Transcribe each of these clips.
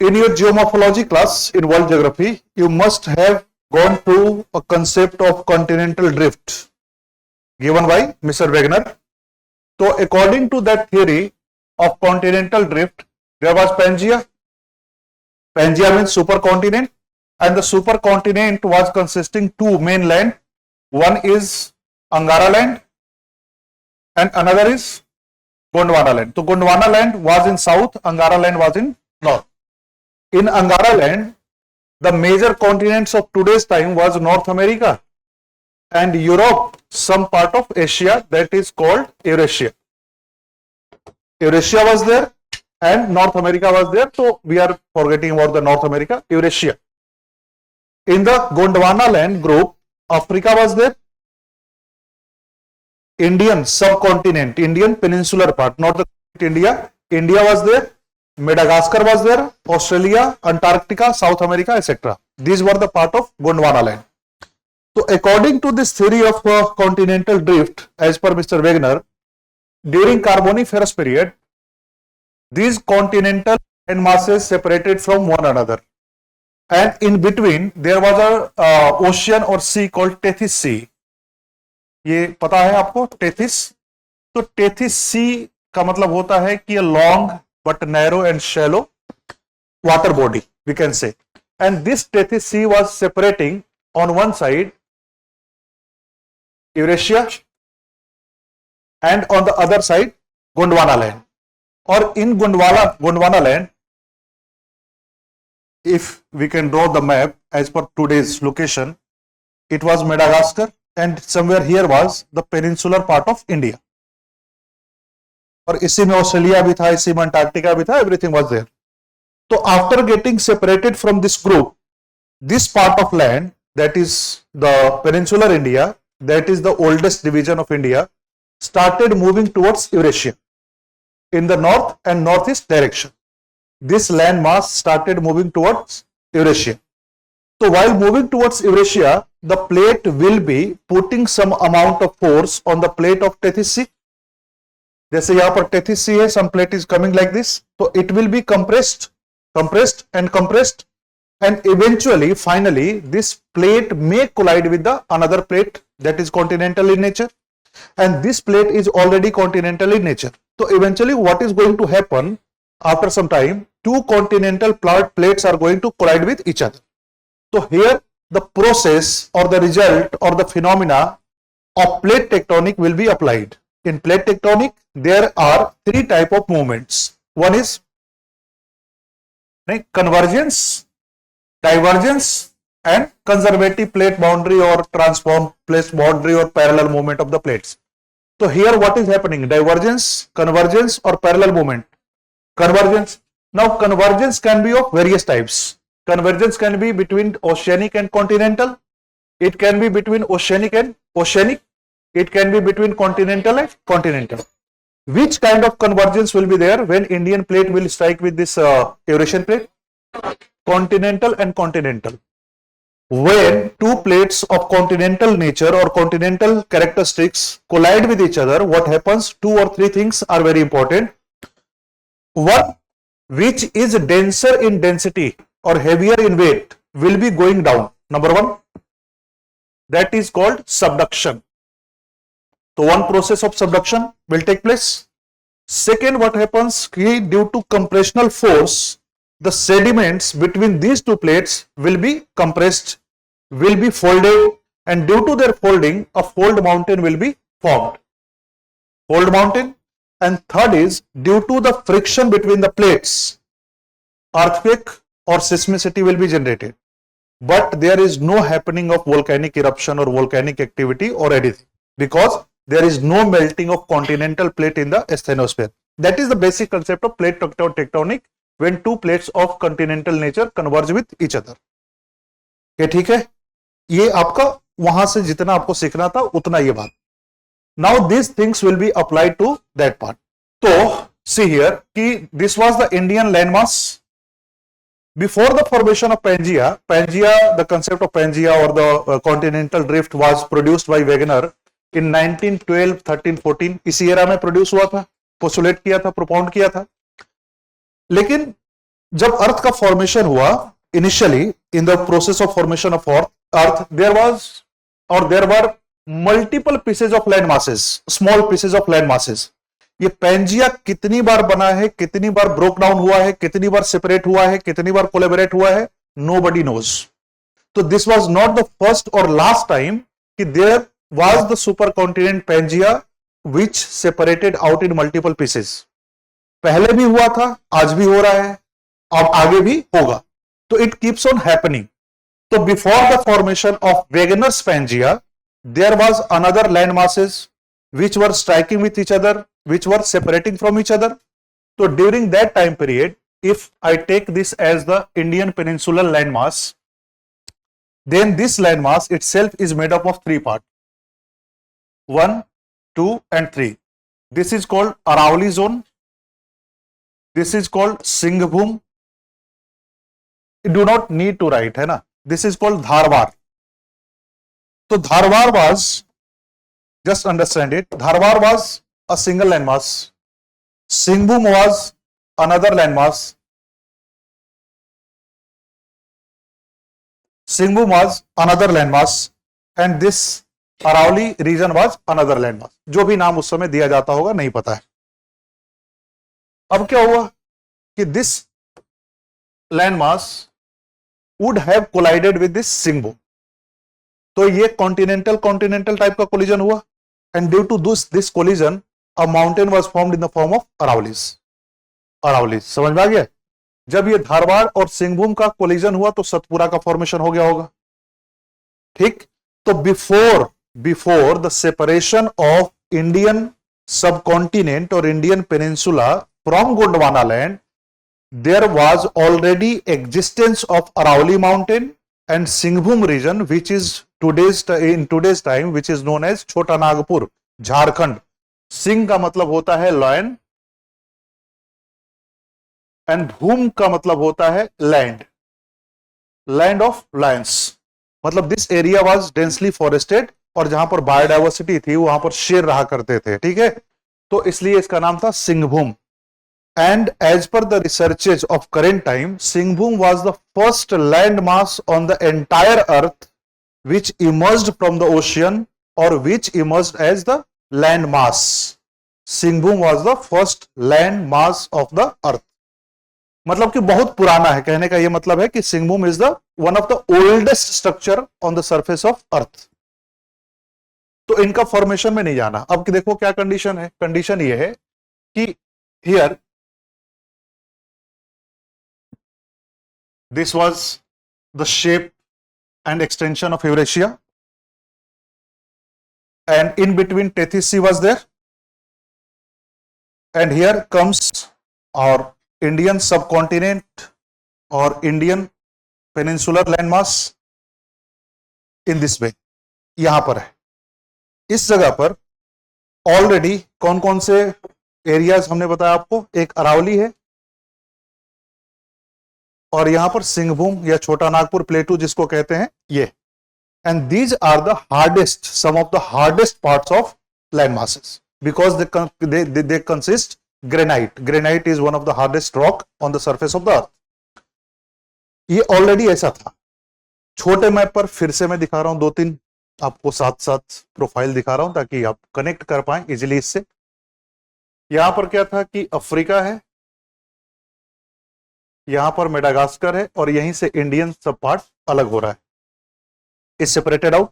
In your geomorphology class in world geography, you must have gone through a concept of continental drift given by Mr. Wegener. So according to that theory of continental drift, there was Pangaea. Pangaea means supercontinent, and the supercontinent was consisting two main land. One is Angara land and another is Gondwana land. So Gondwana land was in south, Angara land was in north. In Angara land, the major continents of today's time was North America and Europe, some part of Asia, that is called Eurasia. Eurasia was there and North America was there, so we are forgetting about the North America, Eurasia. In the Gondwana land group, Africa was there, Indian subcontinent, Indian peninsular part, not the India, India was there, Madagascar was there, Australia, Antarctica, South America, etc. These were the part of Gondwana land. So according to this theory of continental drift, as per Mr. Wegener, during Carboniferous period, these continental land masses separated from one another, and in between there was a ocean or sea called Tethys Sea. ये पता है आपको Tethys? तो Tethys sea का मतलब होता है कि a long but narrow and shallow water body, we can say, and this Tethys Sea was separating on one side Eurasia and on the other side Gondwana land. Or in Gondwana land, if we can draw the map as per today's location, it was Madagascar and somewhere here was the peninsular part of India. और इसी में Australia भी था, इसी में Antarctica भी था, everything was there. So after getting separated from this group, this part of land, that is the peninsular India, that is the oldest division of India, started moving towards Eurasia in the north and northeast direction. This land mass started moving towards Eurasia. So while moving towards Eurasia, the plate will be putting some amount of force on the plate of Tethys Sea. जैसे यहाँ पर Tethys Sea है, some plate is coming like this, so it will be compressed, and eventually, finally, this plate may collide with the another plate that is continental in nature, and this plate is already continental in nature. So eventually, what is going to happen after some time? Two continental plates are going to collide with each other. So here, the process or the result or the phenomena of plate tectonic will be applied. In plate tectonic, there are three types of movements. One is convergence, divergence, and conservative plate boundary or transform plate boundary or parallel movement of the plates. So here what is happening? Divergence, convergence, or parallel movement? Convergence. Now convergence can be of various types. Convergence can be between oceanic and continental. It can be between oceanic and oceanic. It can be between continental and continental. Which kind of convergence will be there when Indian plate will strike with this Eurasian plate? Continental and continental. When two plates of continental nature or continental characteristics collide with each other, what happens? Two or three things are very important. One, which is denser in density or heavier in weight, will be going down. Number one, that is called subduction. So one process of subduction will take place. Second, what happens? Due to compressional force, the sediments between these two plates will be compressed, will be folded, and due to their folding, a fold mountain will be formed. Fold mountain. And third is, due to the friction between the plates, earthquake or seismicity will be generated. But there is no happening of volcanic eruption or volcanic activity or anything, because there is no melting of continental plate in the asthenosphere. That is the basic concept of plate tectonic when two plates of continental nature converge with each other. ये ठीक है? ये आपका वहां से जितना आपको सीखना था उतना ये बात. Now these things will be applied to that part. So see here, this was the Indian landmass. Before the formation of Pangaea, the concept of Pangaea or the continental drift was produced by Wegener in 1912, 13, 14. इसी era में produce हुआ था, postulate किया था, प्रोपाउंड किया था. लेकिन जब अर्थ का फॉर्मेशन हुआ, initially in the process of formation of earth, there were multiple pieces of land masses, small pieces of land masses. ये पैंजिया कितनी बार बना है, कितनी बार ब्रोक डाउन हुआ है, कितनी बार सेपरेट हुआ है, कितनी बार कोलेबरेट हुआ है, नोबडी नोज। तो this was not the first और लास्ट टाइम कि there was the supercontinent Pangaea which separated out in multiple pieces. पहले भी हुआ था, आज भी हो रहा है, अब आगे भी होगा। तो इट कीप्स ऑन हैपनिंग। तो before the formation of Wegener's Pangaea, there was another land masses which were striking with each other, which were separating from each other. So during that time period, if I take this as the Indian peninsular landmass, then this landmass itself is made up of three parts: 1, 2 and 3. This is called Aravalli zone. This is called Singhbhum. You do not need to write, है ना? This is called Dharwar. So Dharwar was, just understand it, Dharwar was a single landmass. Singhbhum was another landmass. Singhbhum was another landmass, and this Aravalli region was another landmass. जो भी नाम उस समय दिया जाता होगा नहीं पता है। अब क्या हुआ कि this landmass would have collided with this Singhbhum. तो ये कॉन्टिनेंटल टाइप का कोलिजन हुआ, and due to this collision a mountain was formed in the form of Aravallis. समझ में आ गया? जब ये धारवाड़ और सिंहभूम का कोलिजन हुआ तो सतपुरा का फॉर्मेशन हो गया होगा। ठीक, तो before the separation of Indian subcontinent और Indian peninsula from Gondwana land, there was already existence of Aravalli mountain and Singhbhum region, which is in today's time, which is known as छोटा नागपुर, झारखंड। सिंह का मतलब होता है लॉयन, एंड भूम का मतलब होता है लैंड ऑफ लायंस। मतलब this area was densely forested, और जहां पर बायोडाइवर्सिटी थी वहां पर शेर रहा करते थे। ठीक है, तो इसलिए इसका नाम था Singhbhum. And as per the researches of current time, Singhbhum was the first land mass on the entire earth which emerged from the ocean, or which emerged as the land mass. Singhbhum was the first land mass of the earth. मतलब कि बहुत पुराना है, कहने का यह मतलब है कि Singhbhum is the one of the oldest structure on the surface of earth. तो इनका फॉर्मेशन में नहीं जाना। अब देखो क्या कंडीशन है। कंडीशन यह है कि here this was the shape and extension of Eurasia, and in between Tethys Sea was there, and here comes our Indian subcontinent or Indian peninsular landmass in this way। यहां पर है, इस जगह पर ऑलरेडी कौन कौन से एरियाज हमने बताया आपको। एक अरावली है, और यहां पर सिंघभूम या छोटा नागपुर प्लेटू जिसको कहते हैं ये। And these are the hardest, some of the hardest parts of land masses, because they consist granite is one of the hardest rock on the surface of the earth. ये ऑलरेडी ऐसा था। छोटे मैप पर फिर से मैं दिखा रहा हूं, 2-3 आपको साथ साथ प्रोफाइल दिखा रहा हूं ताकि आप कनेक्ट कर पाए इजिली इससे। यहां पर क्या था कि अफ्रीका है, यहां पर मेडागास्कर है, और यहीं से इंडियन सब पार्ट अलग हो रहा है, is separated out.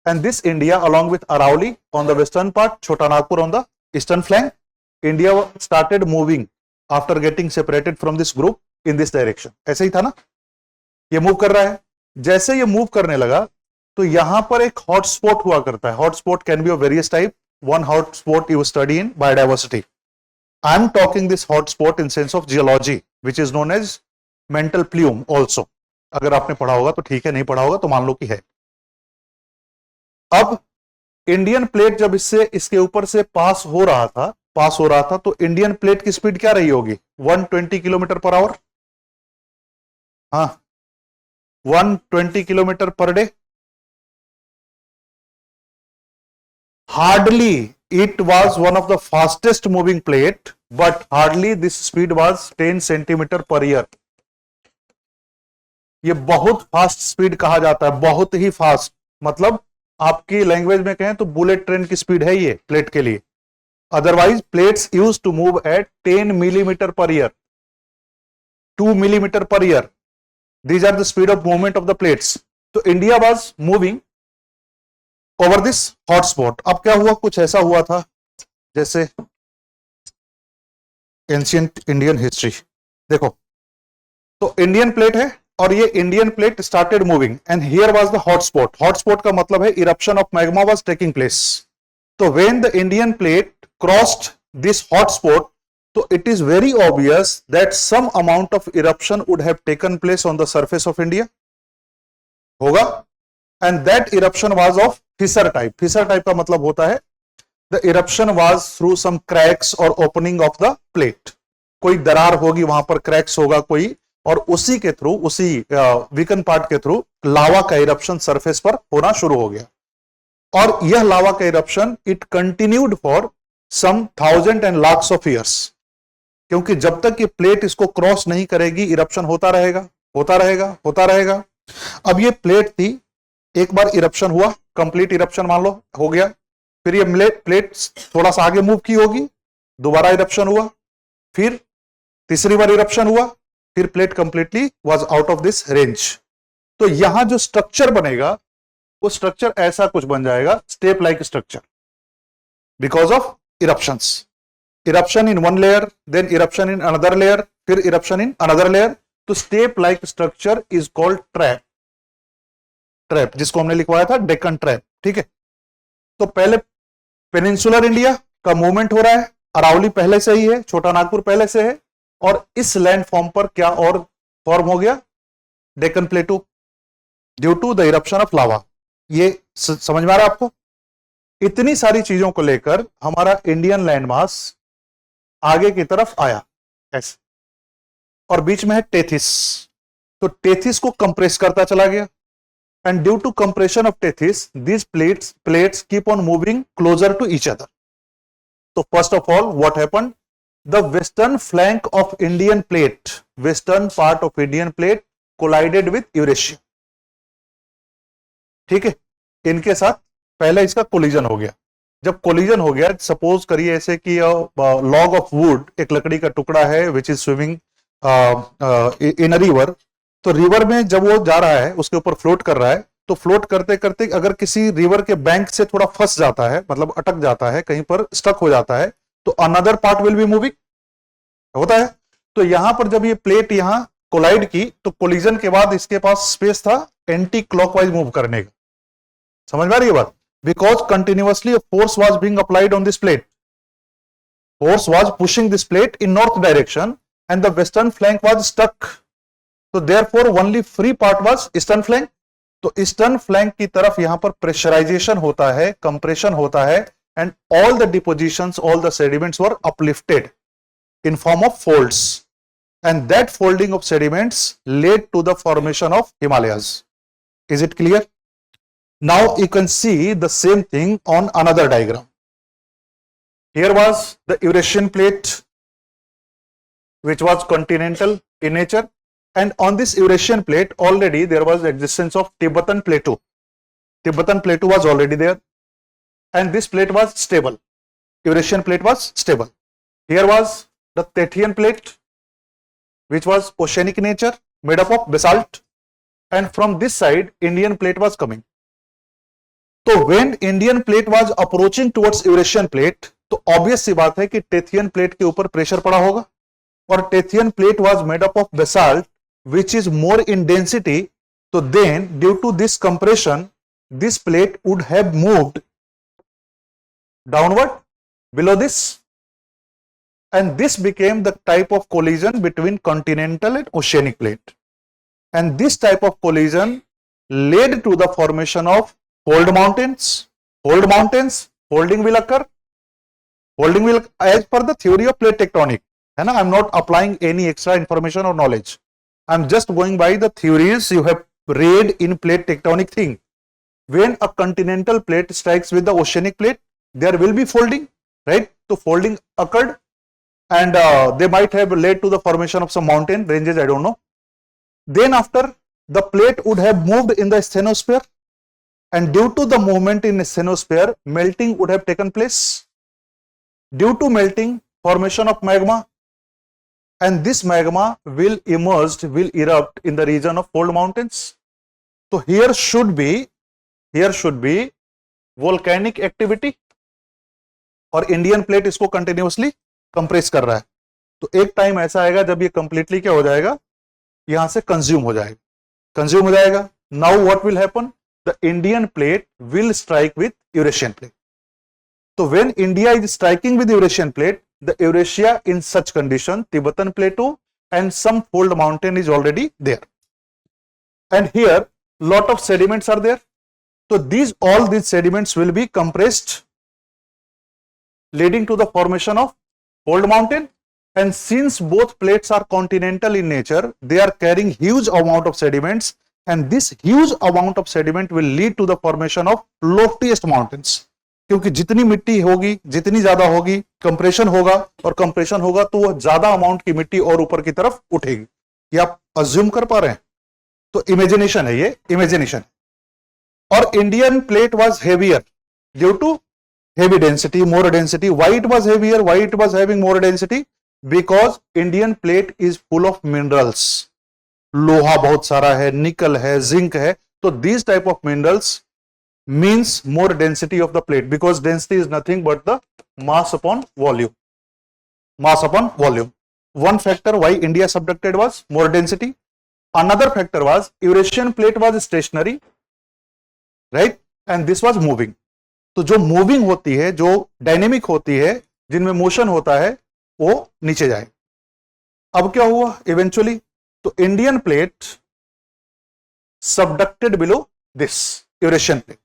And this India along with Aravalli on the western part, Chota Nagpur on the eastern flank, India started moving after getting separated from this group in this direction. ऐसे ही था ना, ये मूव कर रहा है। जैसे ये मूव करने लगा तो यहां पर एक हॉटस्पॉट हुआ करता है। Hotspot can be of various type. One hotspot you study in biodiversity. I am talking this hotspot in sense of geology, which is known as mental plume also. अगर आपने पढ़ा होगा तो ठीक है, नहीं पढ़ा होगा तो मान लो कि है। अब इंडियन प्लेट जब इसके ऊपर से पास हो रहा था तो इंडियन प्लेट की स्पीड क्या रही होगी? 120 किलोमीटर पर आवर। हाँ, 120 kilometre per day. Hardly it was one of the fastest moving plate but hardly this speed was 10 centimeter per year. ये बहुत फास्ट स्पीड कहा जाता है, बहुत ही फास्ट, मतलब आपकी लैंग्वेज में कहें तो बुलेट ट्रेन की स्पीड है ये प्लेट के लिए. Otherwise plates use to move at 10 millimetre per year, 2 millimetre per year. These are the speed of movement of the plates. तो India was moving over this hot spot. अब क्या हुआ, कुछ ऐसा हुआ था जैसे एंशियंट इंडियन हिस्ट्री. देखो, तो इंडियन प्लेट है और ये Indian plate started moving and here was the hot spot. Hot spot का मतलब है eruption of magma was taking place. तो when the Indian plate crossed this hot spot, so it is very obvious that some amount of eruption would have taken place on the surface of India. होगा, and that eruption was of fissure type. Fissure type का मतलब होता है the eruption was through some cracks or opening of the plate. कोई दरार होगी वहां पर, cracks होगा कोई, और उसी के थ्रू, उसी वीकन पार्ट के थ्रू लावा का इरप्शन सरफेस पर होना शुरू हो गया. और यह लावा का eruption it continued for some 1000 and lakhs of years. क्योंकि जब तक ये प्लेट इसको क्रॉस नहीं करेगी इरप्शन होता रहेगा, होता रहेगा, होता रहेगा. अब ये प्लेट थी, एक बार इरप्शन हुआ, कंप्लीट इरप्शन मान लो हो गया, फिर ये प्लेट थोड़ा सा आगे मूव की होगी, दोबारा इरप्शन हुआ, फिर तीसरी बार इरप्शन हुआ, फिर plate completely was out of this range. तो यहां जो स्ट्रक्चर बनेगा वो स्ट्रक्चर ऐसा कुछ बन जाएगा, step like structure, because of eruptions. Eruption in one layer, then eruption in another layer, फिर eruption in another layer. तो step like structure is called trap. Trap जिसको हमने लिखवाया था डेक्कन ट्रैप. ठीक है, तो पहले पेनिनसुलर इंडिया का मूवमेंट हो रहा है, अरावली पहले से ही है, छोटा नागपुर पहले से है, और इस लैंड फॉर्म पर क्या और फॉर्म हो गया, Deccan plateau, due to the eruption of lava. ये समझ में आ रहा है आपको? इतनी सारी चीजों को लेकर हमारा इंडियन लैंड मास आगे की तरफ आया ऐसे, और बीच में है टेथिस. तो टेथिस को कंप्रेस करता चला गया, and due to compression of Tethys this plates keep on moving closer to each other. तो first of all what happened, the western flank of Indian plate, western part of Indian plate collided with Eurasia. ठीक है, इनके साथ पहले इसका collision हो गया. जब कोलिजन हो गया, सपोज करिए ऐसे कि लॉग ऑफ वुड, एक लकड़ी का टुकड़ा है which is swimming in a river. तो रिवर में जब वो जा रहा है, उसके ऊपर फ्लोट कर रहा है, तो फ्लोट करते करते अगर किसी रिवर के बैंक से थोड़ा फंस जाता है, मतलब अटक जाता है, कहीं पर स्टक हो जाता है, तो another part will be moving, होता है. तो यहां पर जब ये प्लेट यहां कोलाइड की, तो कोलिजन के बाद इसके पास स्पेस था एंटी क्लॉकवाइज मूव करने का. समझ में आ रही है बात? Because continuously a force was being applied on this plate. Force was pushing this plate in north direction and the western flank was stuck. So therefore only free part was eastern flank. तो eastern flank की तरफ यहां पर pressurisation होता है, compression होता है, and all the depositions, all the sediments were uplifted in form of folds, and that folding of sediments led to the formation of Himalayas. Is it clear? Now you can see the same thing on another diagram. Here was the Eurasian plate, which was continental in nature, and on this Eurasian plate already there was existence of Tibetan plateau. Tibetan plateau was already there, and this plate was stable. Eurasian plate was stable. Here was the Tethyan plate, which was oceanic nature, made up of basalt, and from this side Indian plate was coming. तो when Indian plate was approaching towards Eurasian plate, तो obvious सी बात है कि Tethyan plate के ऊपर pressure पड़ा होगा, और Tethyan plate was made up of basalt which is more in density. So then due to this compression, this plate would have moved downward below this, and this became the type of collision between continental and oceanic plate, and this type of collision led to the formation of fold mountains. Fold mountains, folding will occur, folding will as per the theory of plate tectonic, है ना. I'm not applying any extra information or knowledge, I'm just going by the theories you have read in plate tectonic thing. When a continental plate strikes with the oceanic plate, there will be folding, right? So folding occurred, and they might have led to the formation of some mountain ranges, I don't know. Then after, the plate would have moved in the asthenosphere, and due to the movement in asthenosphere, melting would have taken place. Due to melting, formation of magma, and this magma will erupt in the region of fold mountains. So here should be volcanic activity, और Indian plate इसको continuously compress कर रहा है. तो एक time ऐसा आएगा जब ये कंप्लीटली क्या हो जाएगा, यहां से कंज्यूम हो जाएगा. Now what will happen, the Indian plate will strike with Eurasian plate. तो when India is striking with Eurasian plate, the Eurasia in such condition, Tibetan plateau and some fold mountain is already there, and here lot of sediments are there. So all these sediments will be compressed, leading to the formation of fold mountain. And since both plates are continental in nature, they are carrying huge amount of sediments, and this huge amount of sediment will lead to the formation of loftiest mountains. क्योंकि जितनी मिट्टी होगी, जितनी ज्यादा होगी, compression होगा, और compression होगा तो वो ज्यादा अमाउंट की मिट्टी और ऊपर की तरफ उठेगी. ये आप अज्यूम कर पा रहे हैं? तो इमेजिनेशन है, ये इमेजिनेशन. और Indian plate was heavier due to heavy density, more density. Why it was heavier? Why it was having more density? Because Indian plate is full of minerals. लोहा बहुत सारा है, निकल है, जिंक है. तो these type of minerals means more density of the plate, because density is nothing but the mass upon volume. Mass upon volume. One factor why India subducted was more density. Another factor was Eurasian plate was stationary, right? And this was moving. तो जो moving होती है, जो dynamic होती है, जिनमें motion होता है, वो नीचे जाए. अब क्या हुआ इवेंचुअली? तो Indian plate subducted below this Eurasian plate.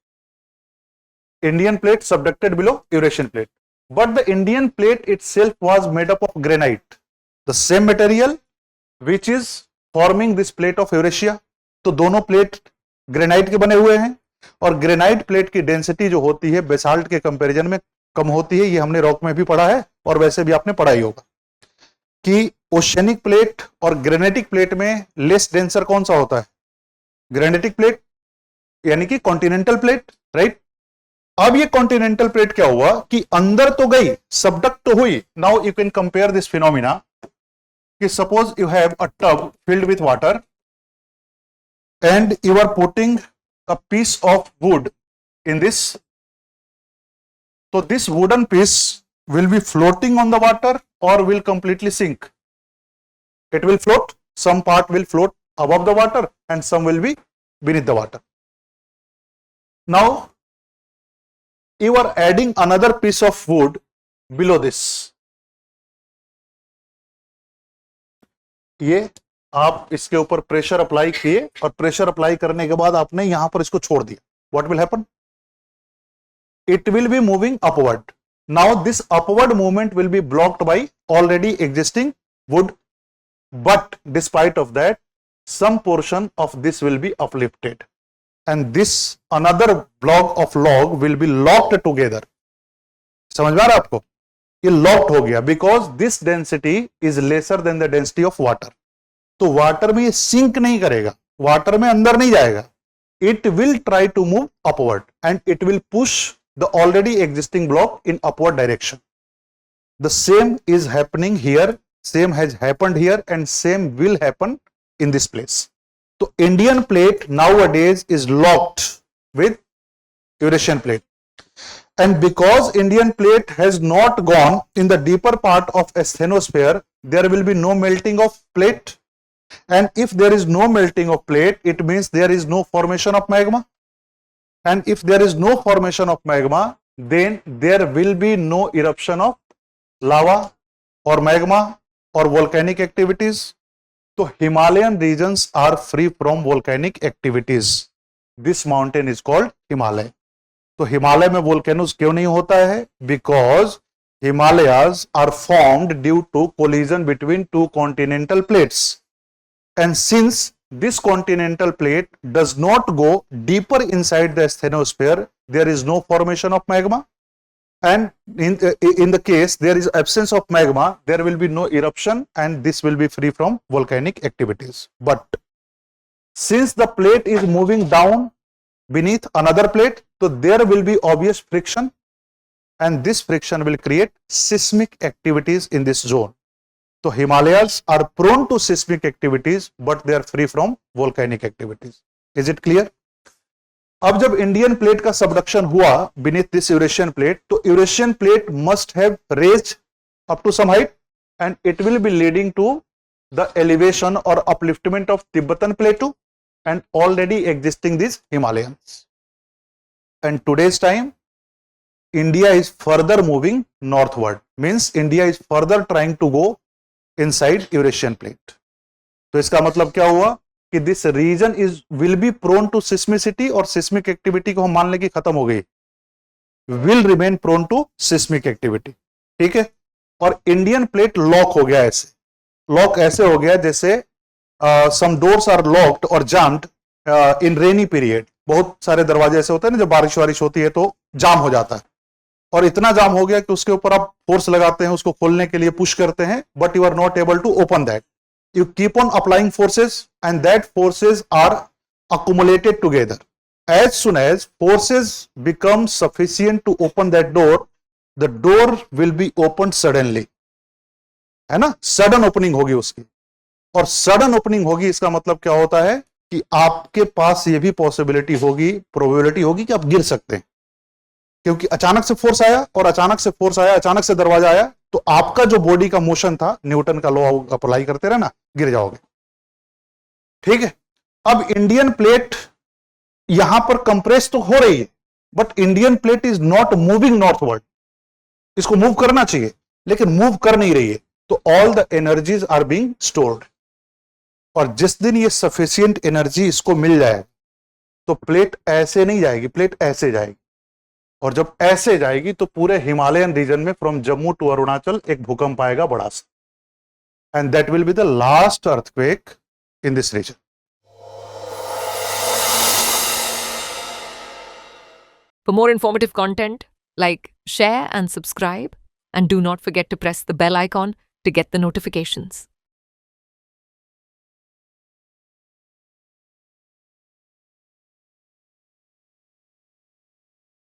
Indian plate subducted below Eurasian plate. But the Indian plate itself was made up of granite, the same material which is forming this plate of Eurasia. तो दोनों plate granite के बने हुए हैं, और granite plate की density जो होती है बेसाल्ट के कंपैरिजन में कम होती है. ये हमने रॉक में भी पढ़ा है, और वैसे भी आपने पढ़ा ही होगा कि ओशियनिक प्लेट और ग्रेनाइटिक प्लेट में लेस डेंसर कौन सा होता है? ग्रेनाइटिक प्लेट, यानी कि कॉन्टिनेंटल प्लेट, राइट? अब ये कॉन्टिनेंटल प्लेट क्या हुआ कि अंदर तो गई, सबडक्ट तो हुई. Now you can compare this phenomena कि suppose you have a tub filled with water and you are putting a piece of wood in this. So this wooden piece will be floating on the water or will completely sink? It will float. Some part will float above the water and some will be beneath the water. Now you are adding another piece of wood below this. ये आप इसके ऊपर pressure apply किए, और pressure apply करने के बाद आपने यहां पर इसको छोड़ दिया. What will happen? It will be moving upward. Now this upward movement will be blocked by already existing would, but despite of that some portion of this will be uplifted, and this another block of log will be locked together. समझ में आ रहा है आपको? ये locked हो गया because this density is lesser than the density of water. तो water में ये सिंक नहीं करेगा, वाटर में अंदर नहीं जाएगा. It will try to move upward and it will push the already existing block in upward direction. The same is happening here, same has happened here, and same will happen in this place. So Indian plate nowadays is locked with Eurasian plate, and because Indian plate has not gone in the deeper part of asthenosphere, there will be no melting of plate, and if there is no melting of plate, it means there is no formation of magma, and if there is no formation of magma, then there will be no eruption of lava or magma or volcanic activities. So Himalayan regions are free from volcanic activities. This mountain is called Himalaya. तो हिमालय में volcanoes क्यों नहीं होता है? Because Himalayas are formed due to collision between two continental plates. And since this continental plate does not go deeper inside the asthenosphere, there is no formation of magma. and in the case there is absence of magma, there will be no eruption and this will be free from volcanic activities. But since the plate is moving down beneath another plate, so there will be obvious friction and this friction will create seismic activities in this zone. So Himalayas are prone to seismic activities but they are free from volcanic activities. Is it clear? अब जब Indian plate का subduction हुआ beneath this Eurasian plate, तो Eurasian plate must have raised up to some height and it will be leading to the elevation और upliftment of Tibetan plateau and already existing this Himalayans. And today's time India is further moving northward, means India is further trying to go inside Eurasian plate. तो इसका मतलब क्या हुआ कि this region is will B prone to सिस्मिसिटी, और seismic activity को हम मान लें कि खत्म हो गई, will remain prone to seismic activity. ठीक है. और इंडियन प्लेट लॉक हो गया, ऐसे लॉक ऐसे हो गया जैसे सम डोर्स आर लॉक्ड और जाम्ड इन रेनी पीरियड. बहुत सारे दरवाजे ऐसे होते हैं ना, जब बारिश वारिश होती है तो जाम हो जाता है, और इतना जाम हो गया कि उसके ऊपर आप फोर्स लगाते हैं, उसको खोलने के लिए पुश करते हैं, but you are not able to open that. You keep on applying forces and that forces are accumulated together. As soon as forces become sufficient to open that door, the door will be opened suddenly. है ना, sudden opening होगी उसकी. और sudden opening होगी इसका मतलब क्या होता है कि आपके पास ये भी पॉसिबिलिटी होगी, प्रोबेबिलिटी होगी कि आप गिर सकते हैं, क्योंकि अचानक से फोर्स आया और अचानक से फोर्स आया, अचानक से दरवाजा आया, तो आपका जो बॉडी का मोशन था, न्यूटन का लॉ अप्लाई करते रहना, गिर जाओगे. ठीक है. अब इंडियन प्लेट यहां पर कंप्रेस तो हो रही है, but Indian plate is not moving northward. इसको मूव करना चाहिए लेकिन मूव कर नहीं रही है, तो all the energies are being stored. और जिस दिन ये सफिशिएंट एनर्जी इसको मिल जाए तो प्लेट ऐसे नहीं जाएगी, प्लेट ऐसे जाएगी, और जब ऐसे जाएगी तो पूरे हिमालयन रीजन में फ्रॉम जम्मू टू अरुणाचल एक भूकंप आएगा बड़ा सा, and that will be the last earthquake in this region. For more informative content, like, share and subscribe, and do not forget to press the bell icon to get the notifications.